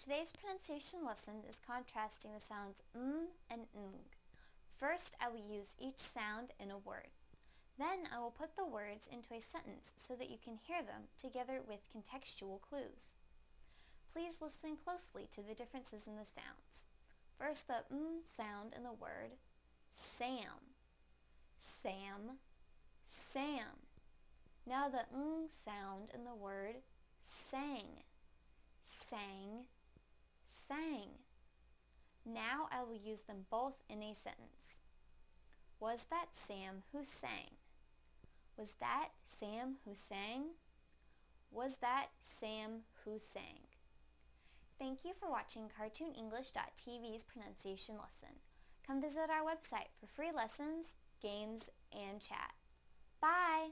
Today's pronunciation lesson is contrasting the sounds and ng. First, I will use each sound in a word. Then I will put the words into a sentence so that you can hear them together with contextual clues. Please listen closely to the differences in the sounds. First, the sound in the word Sam. Sam, Sam. Now the sound in the word sang. Sang, sang. Now I will use them both in a sentence. Was that Sam who sang? Was that Sam who sang? Was that Sam who sang? Thank you for watching CartoonEnglish.tv's pronunciation lesson. Come visit our website for free lessons, games, and chat. Bye!